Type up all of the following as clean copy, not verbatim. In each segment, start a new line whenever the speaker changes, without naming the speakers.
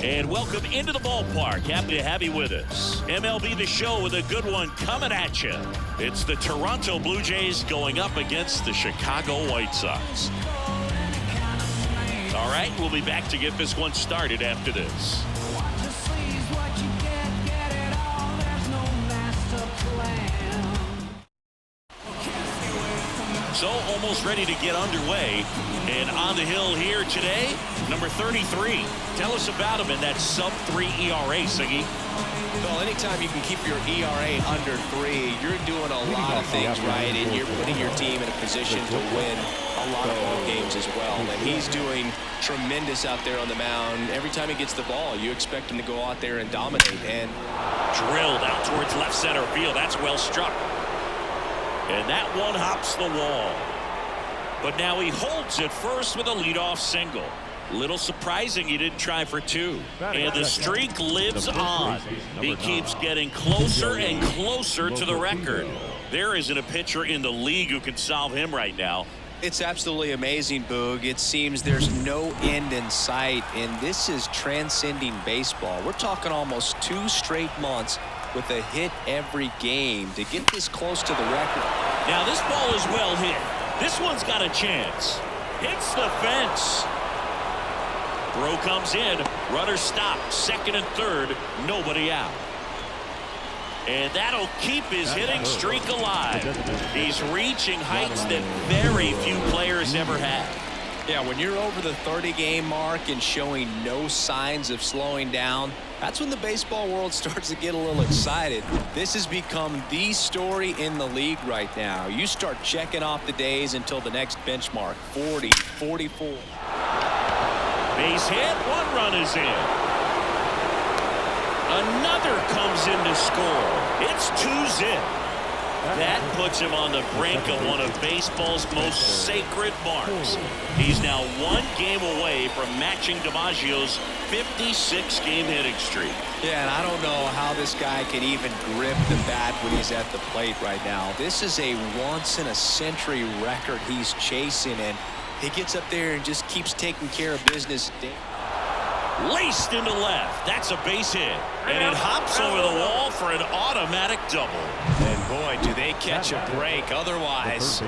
And welcome into the ballpark. Happy to have you with us. MLB The Show with a good one coming at you. It's the Toronto Blue Jays going up against the Chicago White Sox. All right, we'll be back to get this one started after this. So almost ready to get underway, and on the hill here today, number 33. Tell us about him in that sub-3 ERA, Siggy.
Well, anytime you can keep your ERA under 3, you're doing a lot of things right, and you're putting your team in a position to win a lot of ball games as well. And he's doing tremendous out there on the mound. Every time he gets the ball, you expect him to go out there and dominate. And
drilled out towards left center field. That's well struck. And that one hops the wall. But now he holds it first with a leadoff single. Little surprising he didn't try for 2. And the streak lives on. He keeps getting closer and closer to the record. There isn't a pitcher in the league who can solve him right now.
It's absolutely amazing, Boog. It seems there's no end in sight, and this is transcending baseball. We're talking almost 2 straight months with a hit every game to get this close to the record.
Now this ball is well hit. This one's got a chance. Hits the fence. Throw comes in. Runner stopped. Second and third. Nobody out. And that'll keep his hitting streak alive. He's reaching heights that very few players ever have.
Yeah, when you're over the 30-game mark and showing no signs of slowing down, that's when the baseball world starts to get a little excited. This has become the story in the league right now. You start checking off the days until the next benchmark, 40, 44.
Base hit, 1 run is in. Another comes in to score. It's 2-zip. That puts him on the brink of one of baseball's most sacred marks. He's now 1 game away from matching DiMaggio's 56-game hitting streak.
Yeah, and I don't know how this guy can even grip the bat when he's at the plate right now. This is a once-in-a-century record he's chasing, and he gets up there and just keeps taking care of business.
Laced into left. That's a base hit. And it hops over the wall for an automatic double.
And boy, do they catch a break. Otherwise,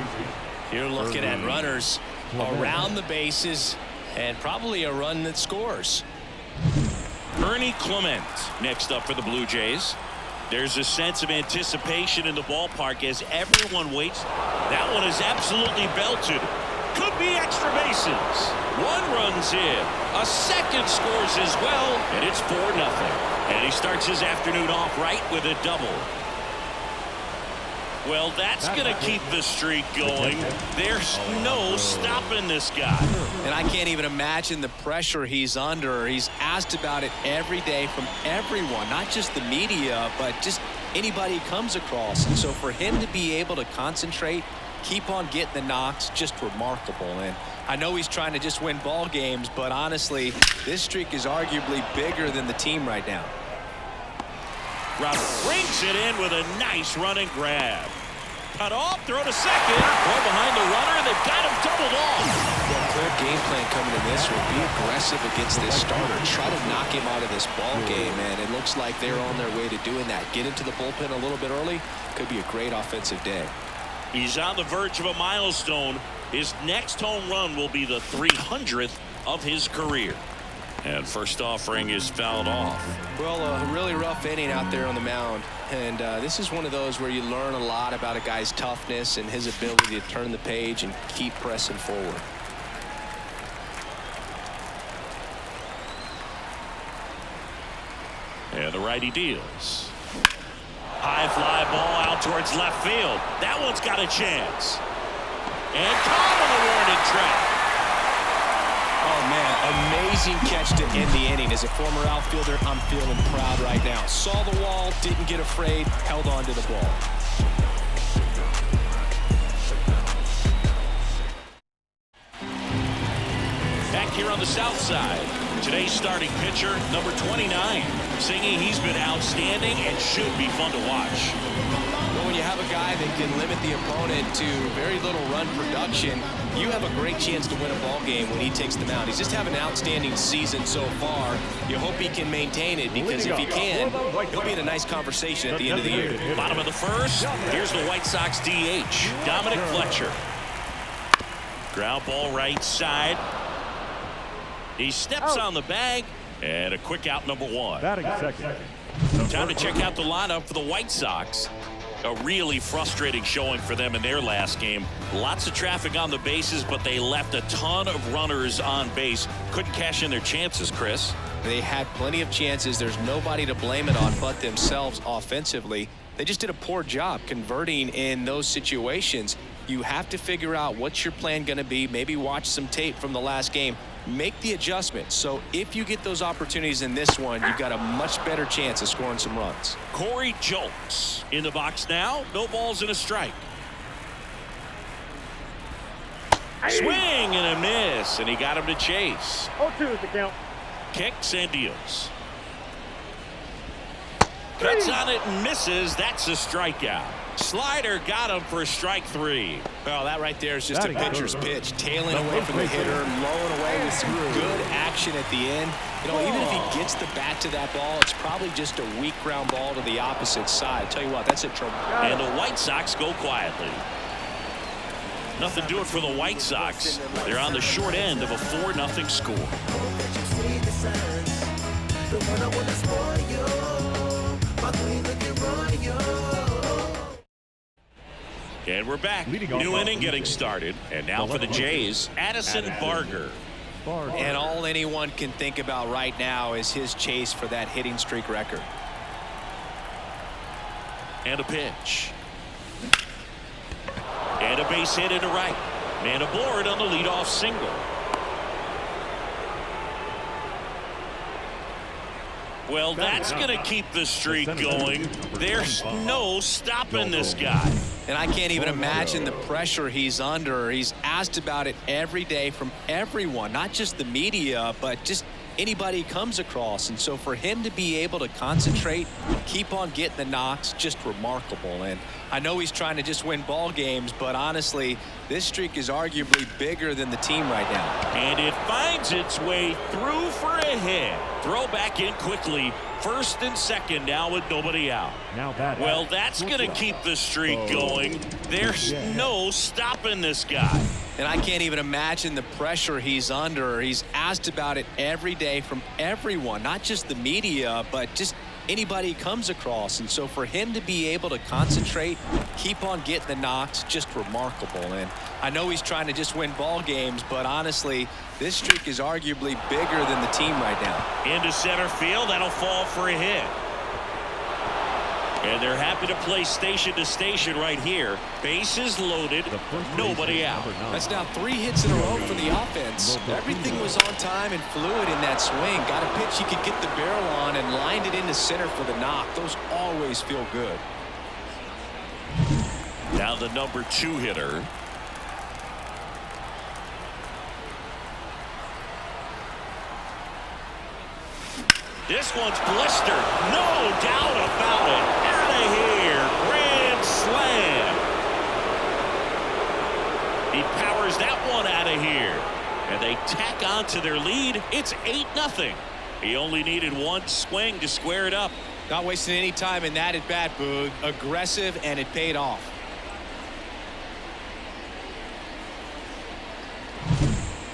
you're looking at runners around the bases and probably a run that scores.
Ernie Clement next up for the Blue Jays. There's a sense of anticipation in the ballpark as everyone waits. That one is absolutely belted. Could be extra bases. 1 runs in. A second scores as well, and it's 4-0. And he starts his afternoon off right with a double. Well, that's going to keep the streak going. There's no stopping this guy.
And I can't even imagine the pressure he's under. He's asked about it every day from everyone, not just the media, but just anybody he comes across. And so for him to be able to concentrate, keep on getting the knocks, just remarkable. And I know he's trying to just win ball games, but honestly, this streak is arguably bigger than the team right now.
Robert brings it in with a nice running grab. Cut off, throw to second. Throw behind the runner, and they've got him doubled off.
Well, clear game plan coming in this one. Be aggressive against this starter. Try to knock him out of this ball game, and it looks like they're on their way to doing that. Get into the bullpen a little bit early. Could be a great offensive day.
He's on the verge of a milestone. His next home run will be the 300th of his career. And first offering is fouled off.
Well, a really rough inning out there on the mound. And this is one of those where you learn a lot about a guy's toughness and his ability to turn the page and keep pressing forward.
And the righty deals. High fly ball out towards left field. That one's got a chance. And caught on the warning track.
Oh, man, amazing catch to end the inning. As a former outfielder, I'm feeling proud right now. Saw the wall, didn't get afraid, held on to the ball.
Back here on the south side, today's starting pitcher, number 29. Singing, he's been outstanding and should be fun to watch.
Well, when you have a guy that can limit the opponent to very little run production, you have a great chance to win a ball game when he takes the mound. He's just having an outstanding season so far. You hope he can maintain it, because if he can, he'll be in a nice conversation at the end of the year.
Bottom of the first. Here's the White Sox DH, Dominic Fletcher. Ground ball right side. He steps on the bag, and a quick out, number one.
Batting second.
Time to check out the lineup for the White Sox. A really frustrating showing for them in their last game. Lots of traffic on the bases, but they left a ton of runners on base. Couldn't cash in their chances, Chris.
They had plenty of chances. There's nobody to blame it on but themselves offensively. They just did a poor job converting in those situations. You have to figure out what's your plan going to be. Maybe watch some tape from the last game. Make the adjustment. So if you get those opportunities in this one, you've got a much better chance of scoring some runs.
Corey Julks in the box now. No balls and a strike. Swing and a miss, and he got him to chase.
0-2 is the count.
Kicks and deals. Cuts on it and misses. That's a strikeout. Slider got him for strike three.
Well, that right there is just a pitcher's pitch. Tailing away from the hitter, lowing away with some good action at the end. You know, even if he gets the bat to that ball, it's probably just a weak ground ball to the opposite side. Tell you what, that's a trouble.
And the White Sox go quietly. Nothing doing for the White Sox. They're on the short end of a 4-0 score. And we're back. New inning getting started. And now for the Jays, Addison Barger.
And all anyone can think about right now is his chase for that hitting streak record.
And a pitch. And a base hit into right. Man aboard on the leadoff single. Well, that's going to keep the streak going. There's no stopping this guy.
And I can't even imagine the pressure he's under. He's asked about it every day from everyone, not just the media, but just anybody he comes across. And so for him to be able to concentrate, keep on getting the knocks, just remarkable. And I know he's trying to just win ball games, but honestly, this streak is arguably bigger than the team right now.
And it finds its way through for a hit. Throw back in quickly. First and second now with nobody out. Well, that's going to keep the streak going. There's no stopping this guy.
And I can't even imagine the pressure he's under. He's asked about it every day from everyone, not just the media, but just anybody he comes across. And so for him to be able to concentrate, keep on getting the knocks, just remarkable. And I know he's trying to just win ball games, but honestly, this streak is arguably bigger than the team right now.
Into center field, that'll fall for a hit. And they're happy to play station to station right here. Bases loaded, nobody out.
That's now 3 hits in a row for the offense. Everything was on time and fluid in that swing. Got a pitch he could get the barrel on and lined it into center for the knock. Those always feel good.
Now the number 2 hitter. This one's blistered. No doubt about it. Out of here. Grand slam. He powers that one out of here. And they tack on to their lead. It's 8-0. He only needed one swing to square it up.
Not wasting any time in that at bat, Boog. Aggressive, and it paid off.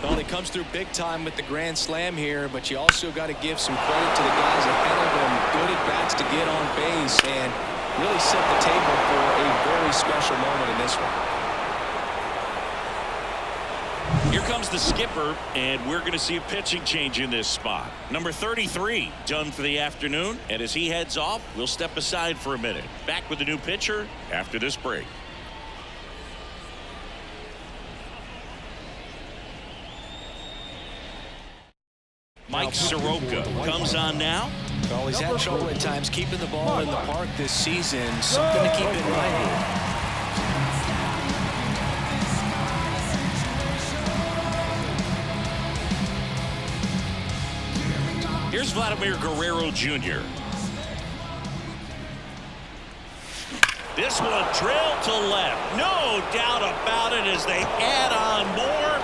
Well, he comes through big time with the grand slam here, but you also got to give some credit to the guys ahead of him. Good at bats to get on base and really set the table for a very special moment in this one.
Here comes the skipper, and we're going to see a pitching change in this spot. Number 33 done for the afternoon, and as he heads off, we'll step aside for a minute. Back with the new pitcher after this break. Mike Soroka comes on now.
Well, he's had trouble at times keeping the ball in the park this season. Something to keep in mind here.
Here's Vladimir Guerrero Jr. This one drilled to left. No doubt about it as they add on more.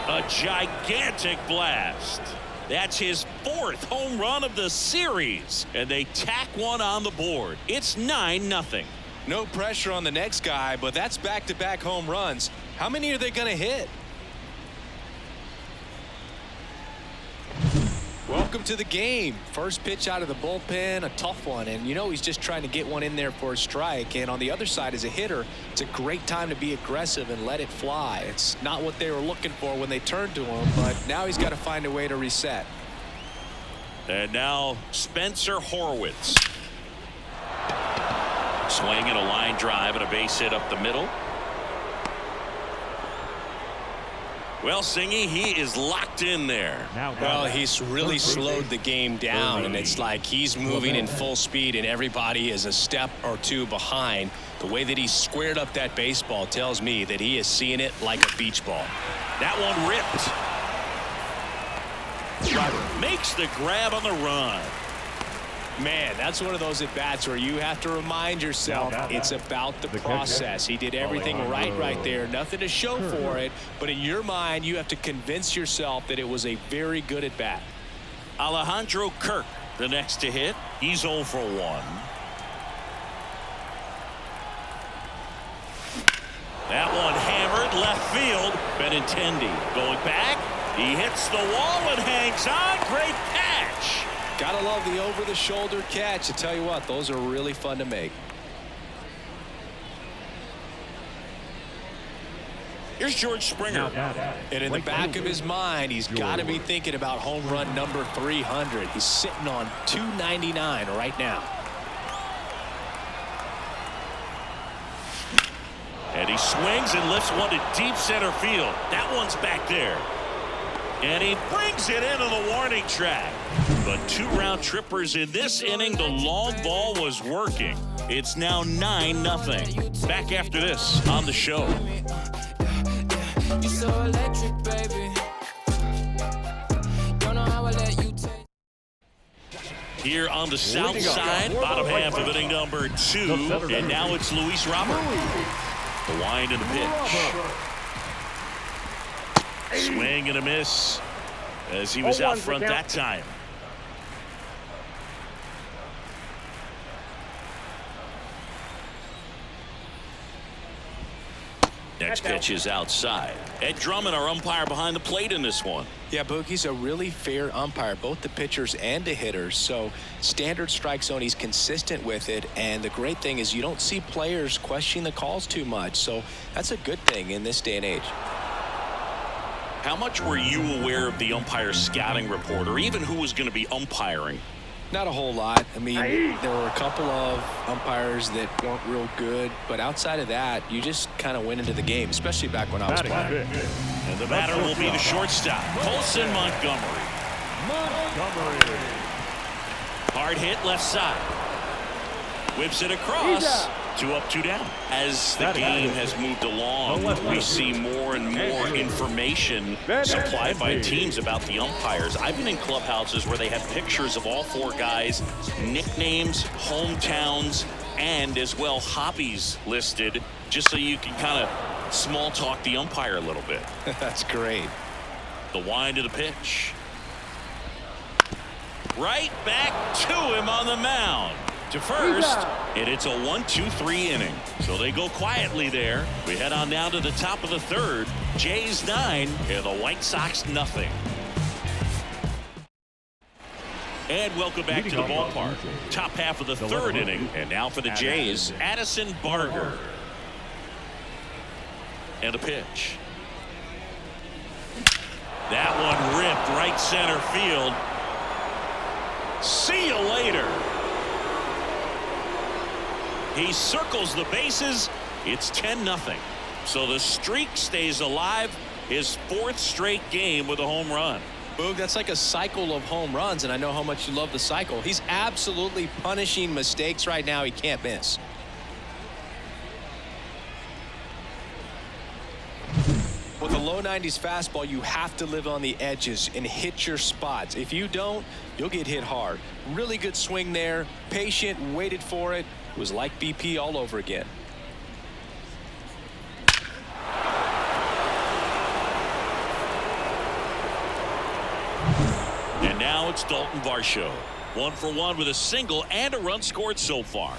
Gone. A gigantic blast. That's his 4th home run of the series. And they tack one on the board. It's 9-0.
No pressure on the next guy, but that's back-to-back home runs. How many are they going to hit? Welcome to the game. First pitch out of the bullpen, a tough one. And you know he's just trying to get one in there for a strike. And on the other side, as a hitter, it's a great time to be aggressive and let it fly. It's not what they were looking for when they turned to him, but now he's got to find a way to reset.
And now Spencer Horwitz. Swinging a line drive and a base hit up the middle. Well, Singy, he is locked in there.
Well, he's really slowed the game down, and it's like he's moving in full speed, and everybody is a step or two behind. The way that he squared up that baseball tells me that he is seeing it like a beach ball.
That one ripped. Makes the grab on the run.
Man, that's one of those at-bats where you have to remind yourself it's about the process. He did everything right there. Nothing to show for it, but in your mind, you have to convince yourself that it was a very good at-bat.
Alejandro Kirk, the next to hit. He's 0 for 1. That one hammered left field. Benintendi going back. He hits the wall and hangs on. Great catch.
Gotta love the over-the-shoulder catch. I tell you what, those are really fun to make.
Here's George Springer.
And in the back of his mind, he's got to be thinking about home run number 300. He's sitting on 299 right now.
And he swings and lifts one to deep center field. That one's back there. And he brings it into the warning track. But 2 round trippers in this inning. The long ball was working. It's now 9-0. Back after this on the show.
You're so electric, baby. Don't know how I let you take.
Here on the south side, bottom half of inning number 2. And now it's Luis Robert. The wind and the pitch. Swing and a miss as he was out front that time. Next pitch is outside. Ed Drummond, our umpire behind the plate in this one.
Yeah, Boogie's a really fair umpire, both the pitchers and the hitters. So standard strike zone, he's consistent with it. And the great thing is you don't see players questioning the calls too much. So that's a good thing in this day and age.
How much were you aware of the umpire scouting report, or even who was going to be umpiring?
Not a whole lot. I mean, there were a couple of umpires that weren't real good, but outside of that, you just kind of went into the game, especially back when I was playing.
And the batter will be the shortstop, Colson Montgomery. Hard hit left side. Whips it across. 2 up, 2 down. As the game has moved along, we see more and more information supplied by teams about the umpires. I've been in clubhouses where they have pictures of all 4 guys, nicknames, hometowns, and as well hobbies listed, just so you can kind of small talk the umpire a little bit.
That's great.
The wind of the pitch. Right back to him on the mound. To first, and it's a 1-2-3 inning. So they go quietly there. We head on down to the top of the 3rd. Jays 9 and the White Sox nothing. And welcome back to the ballpark. Top half of the 3rd inning. And now for the Jays, Addison Barger. And a pitch. That one ripped right center field. See you later. He circles the bases. It's 10-0. So the streak stays alive. His 4th straight game with a home run.
Boog, that's like a cycle of home runs, and I know how much you love the cycle. He's absolutely punishing mistakes right now he can't miss. With a loaded low 90s fastball, you have to live on the edges and hit your spots. If you don't, you'll get hit hard. Really good swing there. Patient, waited for it. It was like BP all over again.
And now it's Dalton Varsho. 1 for 1 with a single and a run scored so far.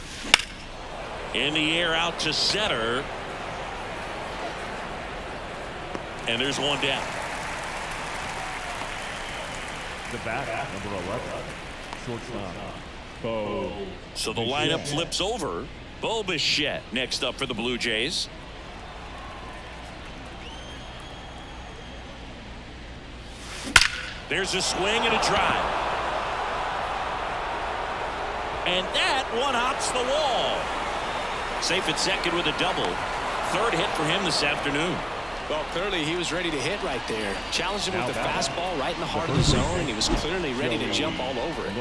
In the air out to center. And there's one down.
The back, number 11, shortstop, Bo.
So the lineup flips over. Bo Bichette next up for the Blue Jays. There's a swing and a drive. And that one hops the wall. Safe at second with a double. Third hit for him this afternoon.
Well, clearly he was ready to hit right there. Challenged him with the fastball right in the heart of the zone, and he was clearly ready to jump all over it.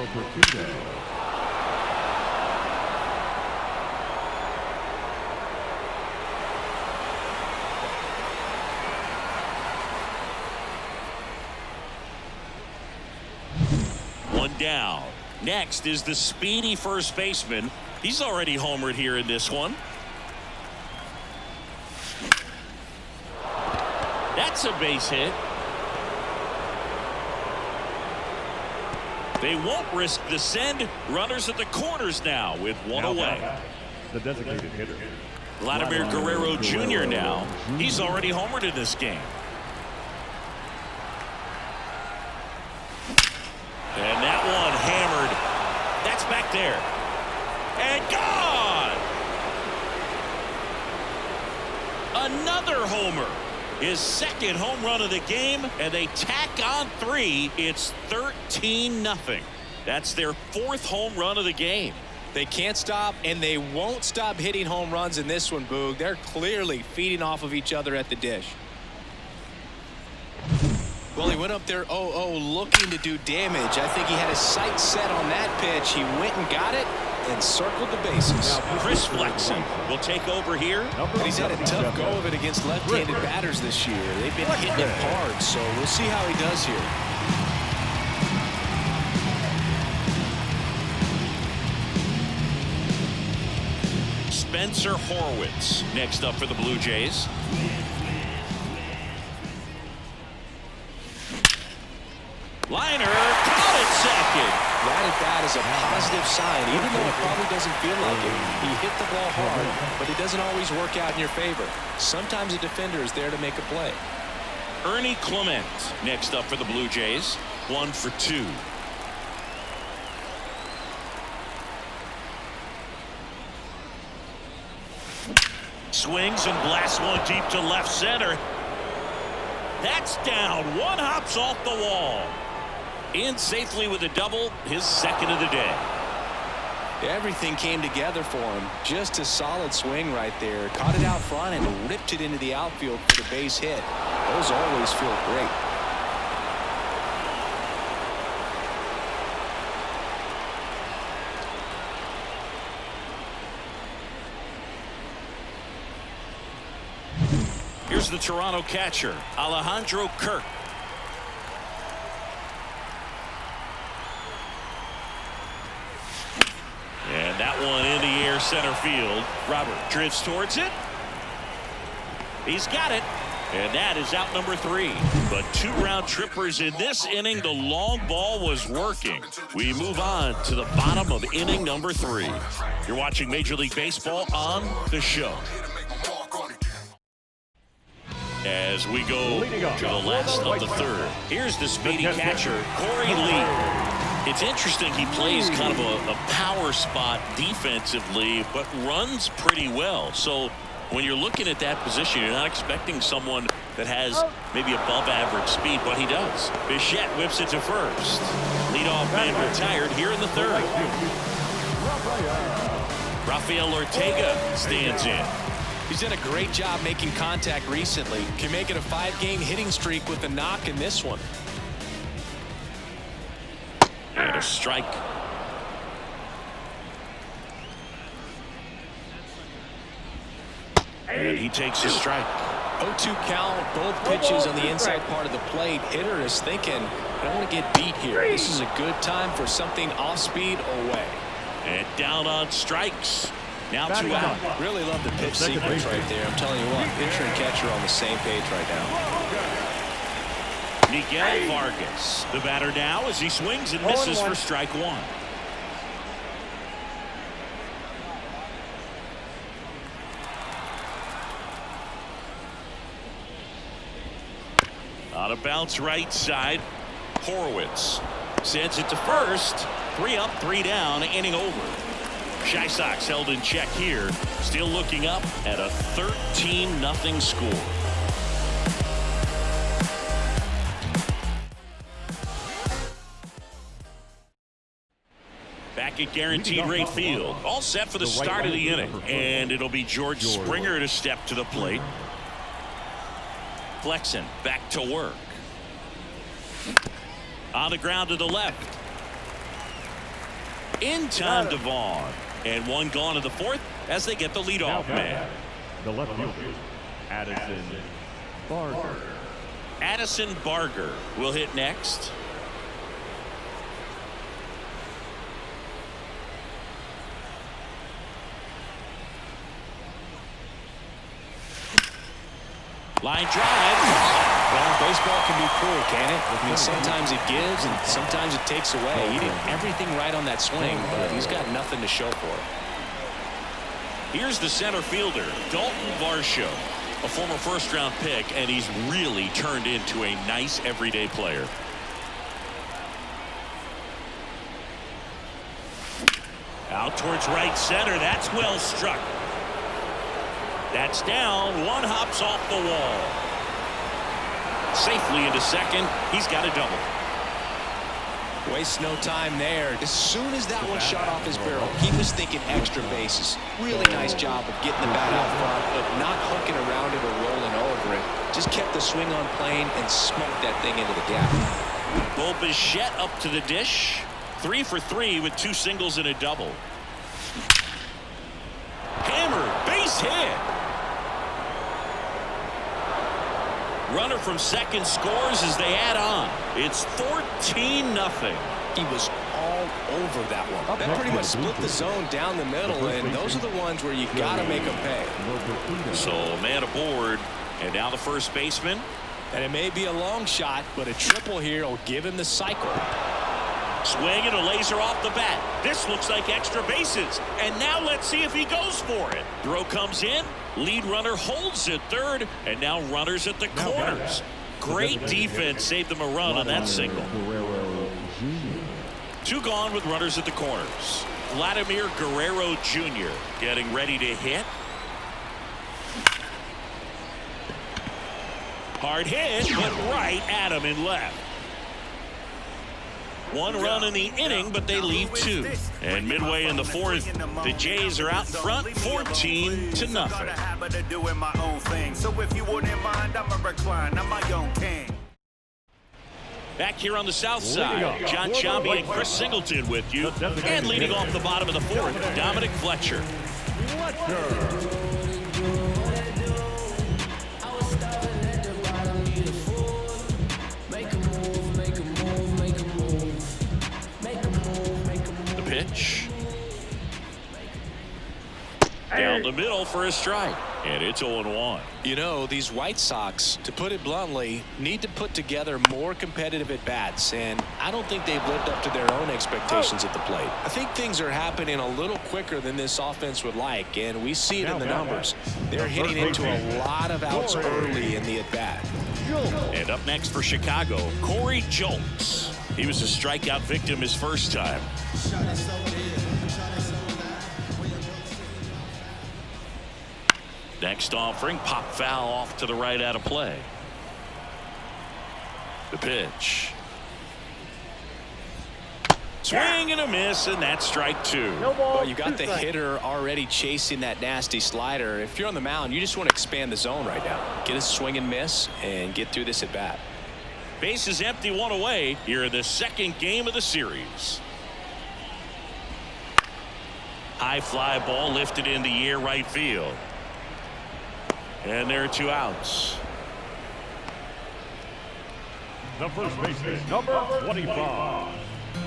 One down. Next is the speedy first baseman. He's already homered here in this one. That's a base hit. They won't risk the send. Runners at the corners now with one away.
The designated hitter,
Vladimir Guerrero Jr. now. He's already homered in this game. And that one hammered. That's back there. And gone! Another homer. His second home run of the game, and they tack on 3. It's 13-0. That's their 4th home run of the game.
They can't stop, and they won't stop hitting home runs in this one, Boog. They're clearly feeding off of each other at the dish. Well, he went up there 0-0 looking to do damage. I think he had his sights set on that pitch. He went and got it and circled the bases.
Chris Flexen will take over here.
And he's had a tough go of it against left-handed batters this year. They've been hitting him hard, so we'll see how he does here.
Spencer Horwitz next up for the Blue Jays. Liner caught at second.
That at bat is a positive sign, even though it probably doesn't feel like it. He hit the ball hard, but it doesn't always work out in your favor. Sometimes a defender is there to make a play.
Ernie Clement next up for the Blue Jays. 1 for 2. Swings and blasts one deep to left center. That's down. One hops off the wall. In safely with a double, his second of the day.
Everything came together for him. Just a solid swing right there. Caught it out front and ripped it into the outfield for the base hit. Those always feel great.
Here's the Toronto catcher, Alejandro Kirk. And that one in the air center field. Robert drifts towards it. He's got it. And that is out number 3. But 2 round trippers in this inning. The long ball was working. We move on to the bottom of inning number 3. You're watching Major League Baseball on the show. As we go to the last of the 3rd. Here's the speedy catcher, Corey Lee. It's interesting, he plays kind of a power spot defensively, but runs pretty well. So when you're looking at that position, you're not expecting someone that has maybe above average speed, but he does. Bichette whips it to first. Leadoff man retired here in the 3rd. Rafael Ortega stands in.
He's done a great job making contact recently. Can make it a 5-game hitting streak with a knock in this one.
And a strike. And he takes a strike.
0-2 count, both pitches on the inside part of the plate. Hitter is thinking, I don't want to get beat here. This is a good time for something off speed away.
And down on strikes. Now 2 out.
Really love the pitch sequence right there. I'm telling you what, pitcher and catcher are on the same page right now.
Miguel Vargas, the batter now as he swings and misses for strike 1. On a bounce right side, Horowitz sends it to first. 3 up, 3 down, inning over. Chi Sox held in check here, still looking up at a 13-0 score. Back at Guaranteed Rate Field, all set for the start of the inning, and it'll be George Springer to step to the plate. Flexen back to work. On the ground to the left. In time to Vaughn. And 1 gone in the 4th as they get the leadoff man.
The left fielder, Addison Barger.
Addison Barger will hit next. Line drive.
Well, baseball can be cruel, can it? I mean, sometimes it gives and sometimes it takes away. He did everything right on that swing, but he's got nothing to show for it.
Here's the center fielder, Dalton Varsho, a former first-round pick, and he's really turned into a nice everyday player. Out towards right center. That's well struck. That's down. 1 hops off the wall. Safely into second. He's got a double.
Wastes no time there. As soon as that one shot off his barrel, he was thinking extra bases. Really nice job of getting the bat out front, but not hooking around it or rolling over it. Just kept the swing on plane and smoked that thing into the gap.
Bo Bichette up to the dish. 3 for 3 with 2 singles and a double. Hammer, base hit. Runner from second scores as they add on. It's 14-0.
He was all over that one. That pretty much split the zone down the middle, and those are the ones where you got to make them pay.
So man aboard, and now the first baseman.
And it may be a long shot, but a triple here will give him the cycle.
Swing and a laser off the bat. This looks like extra bases. And now let's see if he goes for it. Throw comes in. Lead runner holds at third. And now runners at the corners. Great defense saved them a run on that single. 2 gone with runners at the corners. Vladimir Guerrero Jr. getting ready to hit. Hard hit, but right at him in left. 1 run in the inning, but they leave 2. And midway in the 4th, the Jays are out in front, 14-0. Back here on the south side, John Chambi and Chris Singleton with you. And leading off the bottom of the 4th, Dominic Fletcher. Pitch. Down the middle for a strike. And it's 0-1.
You know, these White Sox, to put it bluntly, need to put together more competitive at-bats, and I don't think they've lived up to their own expectations at the plate. I think things are happening a little quicker than this offense would like, and we see it in the numbers. They're hitting into a lot of outs early in the at-bat.
And up next for Chicago, Corey Jolts. He was a strikeout victim his first time. Next offering, pop foul off to the right out of play. The pitch. Swing and a miss, and that's strike 2.
Well, you got the hitter already chasing that nasty slider. If you're on the mound, you just want to expand the zone right now. Get a swing and miss and get through this at bat.
Base is empty, 1 away here in the 2nd game of the series. High fly ball lifted in the air right field. And there are 2 outs.
The first baseman, number 25.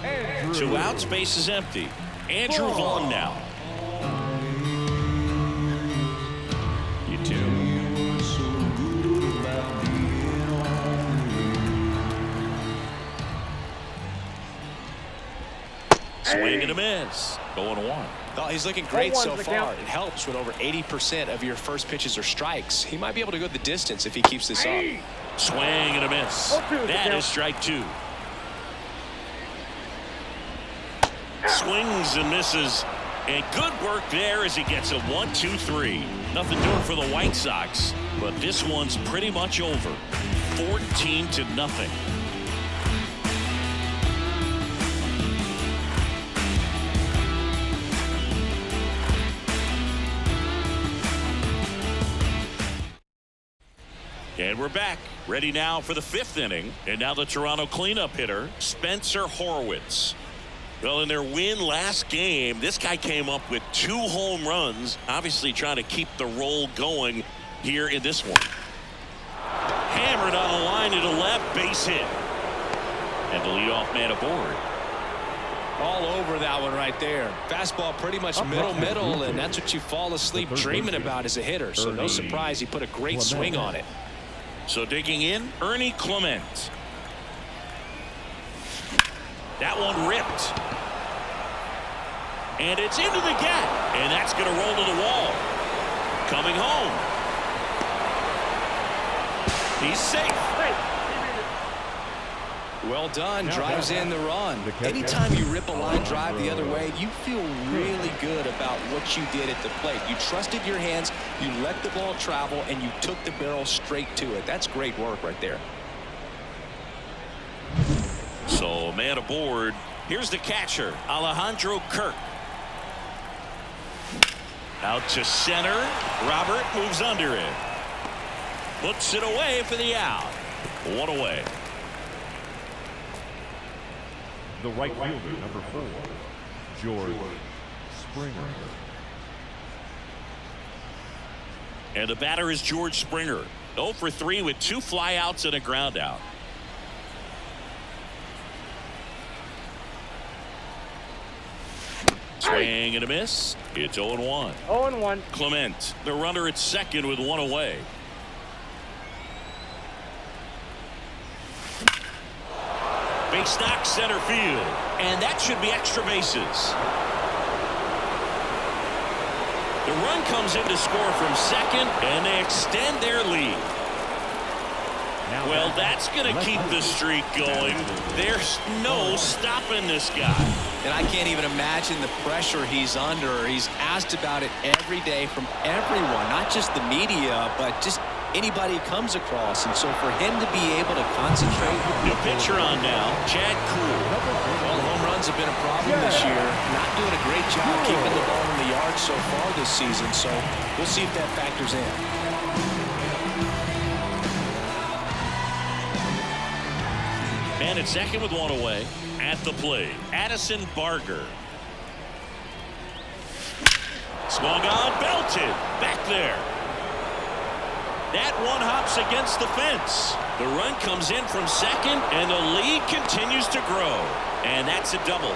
Andrew.
2 outs, base is empty. Andrew Vaughn now.
You too.
Swing and a miss. 0-1.
Oh, he's looking great so far. It helps when over 80% of your first pitches are strikes. He might be able to go the distance if he keeps this up.
Swing and a miss. That is strike 2. Swings and misses. And good work there as he gets a 1-2-3. Nothing doing for the White Sox, but this one's pretty much over. 14-0. And we're back, ready now for the 5th inning. And now the Toronto cleanup hitter, Spencer Horwitz. Well, in their win last game, this guy came up with 2 home runs, obviously trying to keep the roll going here in this one. Hammered on the line to left, base hit. And the leadoff man aboard.
All over that one right there. Fastball pretty much middle, and that's what you fall asleep dreaming about as a hitter. So no surprise he put a great swing on it.
So digging in, Ernie Clement. That one ripped. And it's into the gap. And that's going to roll to the wall. Coming home. He's safe.
Well done. Drives in the run. Anytime you rip a line drive the other way, you feel really good about what you did at the plate. You trusted your hands, you let the ball travel, and you took the barrel straight to it. That's great work right there.
So man aboard. Here's the catcher, Alejandro Kirk. Out to center. Robert moves under it. Puts it away for the out. 1 away.
The right fielder, number 4, George Springer.
And the batter is George Springer. 0 for 3 with 2 flyouts and a ground out. Swing and a miss. It's 0-1.
0-1.
Clement, the runner at second with 1 away. Base knock center field. And that should be extra bases. The run comes in to score from second, and they extend their lead. Well, that's going to keep the streak going. There's no stopping this guy.
And I can't even imagine the pressure he's under. He's asked about it every day from everyone, not just the media, but just anybody he comes across. And so for him to be able to concentrate.
New pitcher on now, Chad Kuhl.
Well, home runs have been a problem this year. Not doing a great job keeping the ball in the yard so far this season. So we'll see if that factors in.
Man at second with 1 away. At the plate, Addison Barger. Swung on, belted. Back there. That one hops against the fence. The run comes in from second, and the lead continues to grow. And that's a double.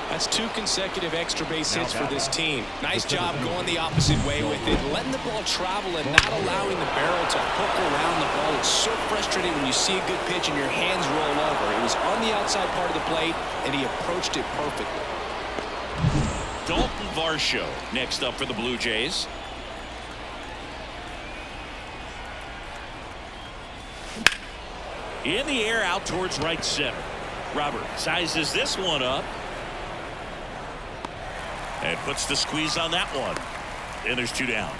That's 2 consecutive extra base hits for this team. Nice job going the opposite way with it, letting the ball travel and not allowing the barrel to hook around the ball. It's so frustrating when you see a good pitch and your hands roll over. It was on the outside part of the plate, and he approached it perfectly.
Dalton Varsho next up for the Blue Jays. In the air out towards right center. Robert sizes this one up. And puts the squeeze on that one. And there's 2 down.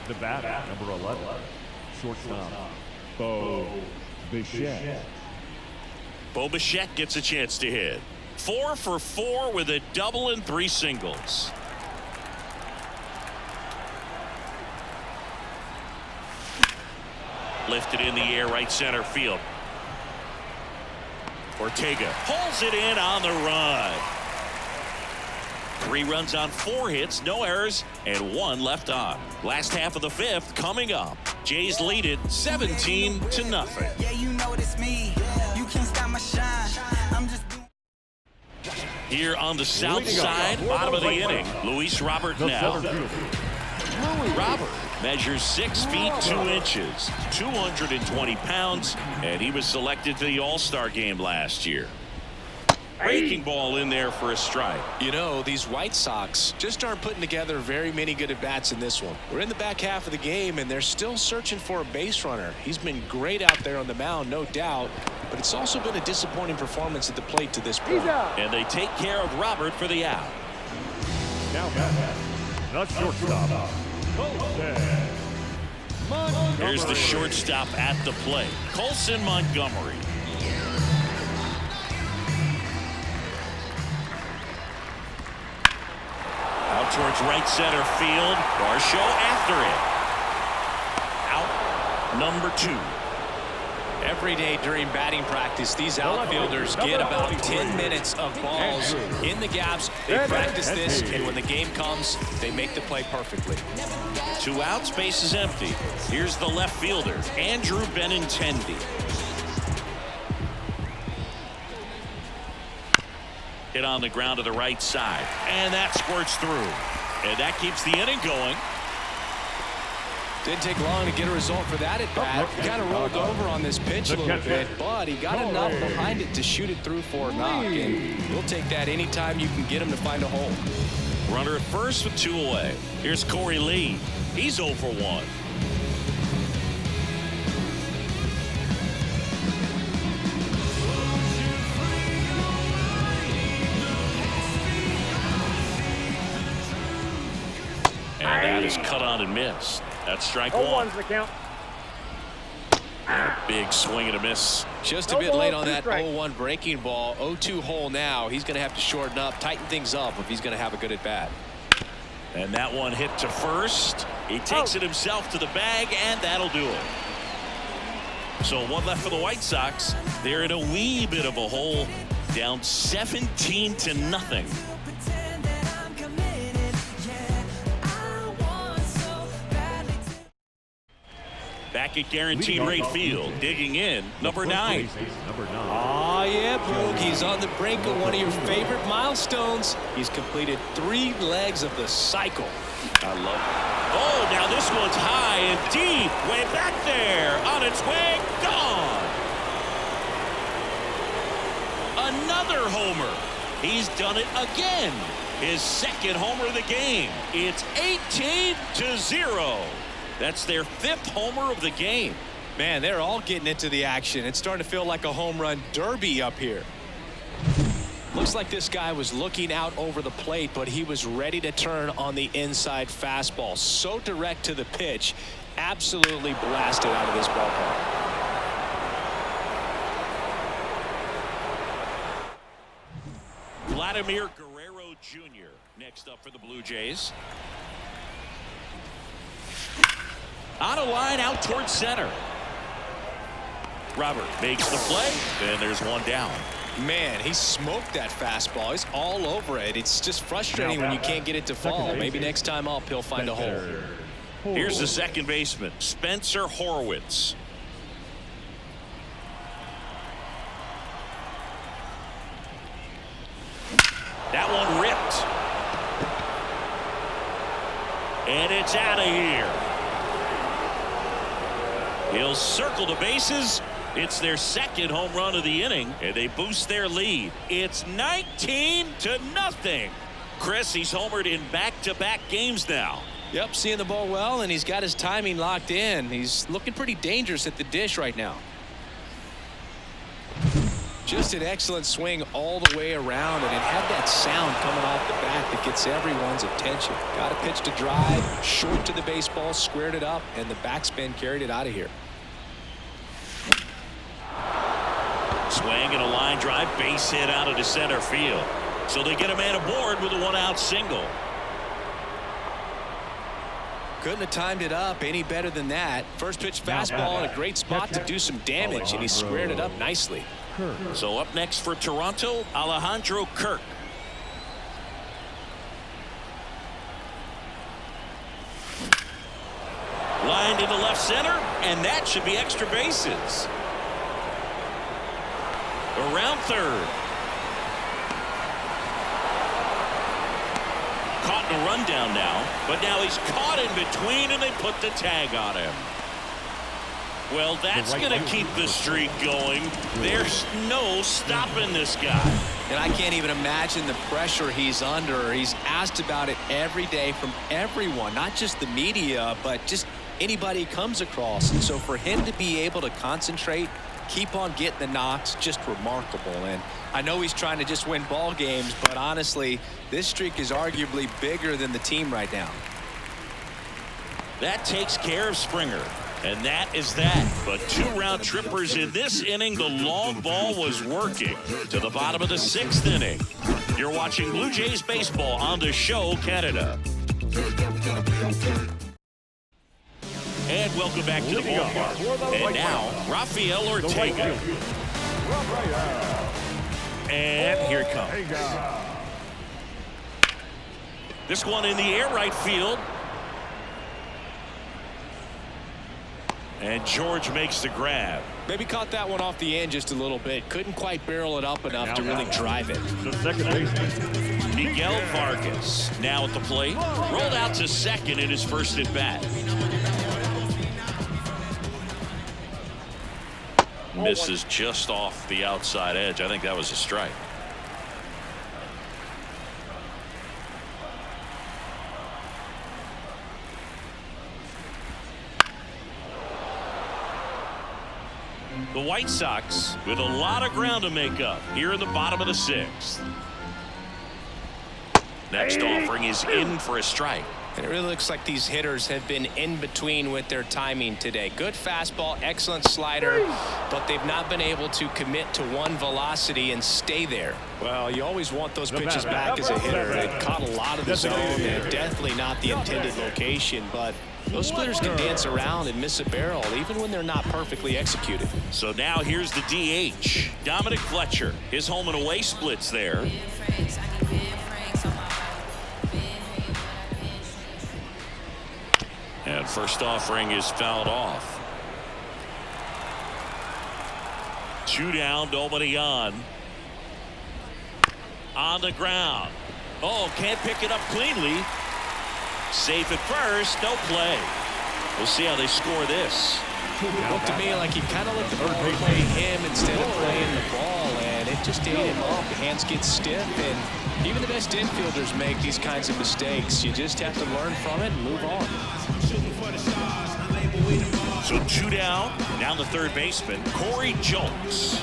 The batter, number 11, shortstop, Bo Bichette.
Bo Bichette gets a chance to hit. 4 for 4 with a double and 3 singles. Lifted in the air right center field. Ortega pulls it in on the run. 3 runs on 4 hits, no errors, and 1 left on. Last half of the 5th coming up. Jays lead it 17-0.
Yeah, you know it's me. You can't stop my shine. I'm just
Here on the south side, bottom of the inning, Luis Robert now. Robert measures 6 feet 2 inches, 220 pounds, and he was selected to the All-Star game last year. Breaking ball in there for a strike.
You know, these White Sox just aren't putting together very many good at-bats in this one. We're in the back half of the game, and they're still searching for a base runner. He's been great out there on the mound, no doubt, but it's also been a disappointing performance at the plate to this point.
And they take care of Robert for the out.
Now the shortstop, Colson Montgomery.
Here's the shortstop at the plate, Colson Montgomery. Out towards right center field. Varsho after it. Out number 2.
Every day during batting practice, these outfielders get about 10 minutes of balls in the gaps. They practice this, and when the game comes, they make the play perfectly.
2 outs, base is empty. Here's the left fielder, Andrew Benintendi. Hit on the ground to the right side, and that squirts through. And that keeps the inning going.
Didn't take long to get a result for that at bat. Kind of rolled over on this pitch a little bit, but he got enough behind it to shoot it through for a knock. And we'll take that anytime you can get him to find a hole.
Runner at first with 2 away. Here's Corey Lee. He's 0 for 1. And that is cut on and missed. That's strike 1.
The count.
Big swing and a miss.
Just a bit late on that 0-1 breaking ball. 0-2 hole now. He's going to have to shorten up, tighten things up if he's going to have a good at bat.
And that one hit to first. He takes it himself to the bag, and that'll do it. So 1 left for the White Sox. They're in a wee bit of a hole, down 17-0. Back at guaranteed rate field, digging in, number 9.
Oh, yeah, Boog. He's on the brink of one of your favorite milestones. He's completed 3 legs of the cycle.
I love it. Oh, now this one's high and deep, way back there, on its way, gone. Another homer. He's done it again. His 2nd homer of the game. It's 18-0. That's their 5th homer of the game.
Man, they're all getting into the action. It's starting to feel like a home run derby up here. Looks like this guy was looking out over the plate, but he was ready to turn on the inside fastball. So direct to the pitch. Absolutely blasted out of this ballpark.
Vladimir Guerrero Jr. next up for the Blue Jays. On a line out towards center. Robert makes the play, and there's 1 down.
Man, he smoked that fastball. He's all over it. It's just frustrating when you can't get it to fall. Maybe next time up, he'll find a hole.
Here's the second baseman, Spencer Horwitz. That one ripped. And it's out of here. He'll circle the bases. It's their 2nd home run of the inning, and they boost their lead. It's 19-0. Chris, he's homered in back-to-back games now.
Yep, seeing the ball well, and he's got his timing locked in. He's looking pretty dangerous at the dish right now. Just an excellent swing all the way around, and it had that sound coming off the bat that gets everyone's attention. Got a pitch to drive, short to the baseball, squared it up, and the backspin carried it out of here.
Swing and a line drive, base hit out into center field. So they get a man aboard with a 1-out single.
Couldn't have timed it up any better than that. First pitch fastball in a great spot to do some damage, and he squared it up nicely.
So up next for Toronto, Alejandro Kirk. Lined into left center, and that should be extra bases. Around third. Caught in a rundown now, but now he's caught in between, and they put the tag on him. Well, that's going to keep the streak going. There's no stopping this guy.
And I can't even imagine the pressure he's under. He's asked about it every day from everyone, not just the media, but just anybody he comes across. And so for him to be able to concentrate, keep on getting the knocks, just remarkable. And I know he's trying to just win ball games, but honestly, this streak is arguably bigger than the team right now.
That takes care of Springer. And that is that. But 2 round trippers in this inning. The long ball was working to the bottom of the 6th inning. You're watching Blue Jays baseball on the show Canada. And welcome back to the ballpark. And now, Rafael Ortega. And here it comes. This one in the air, right field. And George makes the grab.
Maybe caught that one off the end just a little bit. Couldn't quite barrel it up enough to really drive it.
The second baseman,
Miguel Vargas now at the plate. Rolled out to second in his first at bat. Misses just off the outside edge. I think that was a strike. The White Sox with a lot of ground to make up here in the bottom of the 6th. Next offering is in for a strike.
And it really looks like these hitters have been in between with their timing today. Good fastball, excellent slider, but they've not been able to commit to one velocity and stay there. Well, you always want those pitches back as a hitter. They caught a lot of the zone and definitely not the intended location, but those splitters can dance around and miss a barrel even when they're not perfectly executed.
So now here's the DH, Dominic Fletcher. His home and away splits there. And first offering is fouled off. 2 down, nobody on. On the ground. Oh, can't pick it up cleanly. Safe at first, no play. We'll see how they score this.
Looked to me like he kind of let the ball play him instead of playing the ball, and it just ate him up. Hands get stiff, and even the best infielders make these kinds of mistakes. You just have to learn from it and move on.
So 2 down, the third baseman, Corey Jones.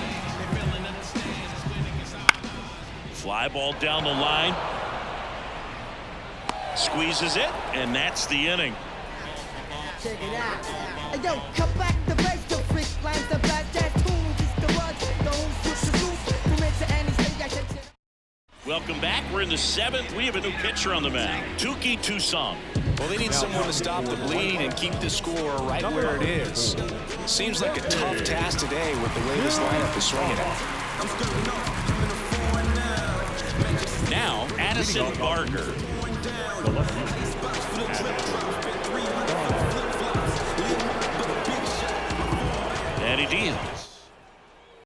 Fly ball down the line. Squeezes it, and that's the inning.
Check it out. Hey, yo, come back the bass, the freak lines, the blast, jazz tunes, it's the rush, don't switch the roof, commit to any stage, I can tell.
Welcome back. We're in the 7th. We have a new pitcher on the mound, Touki Toussaint.
Well, they need someone to stop the bleed and keep the score right where it is. Seems like a tough task today with the way this lineup is swinging it.
Now, Addison Barger. And he deals.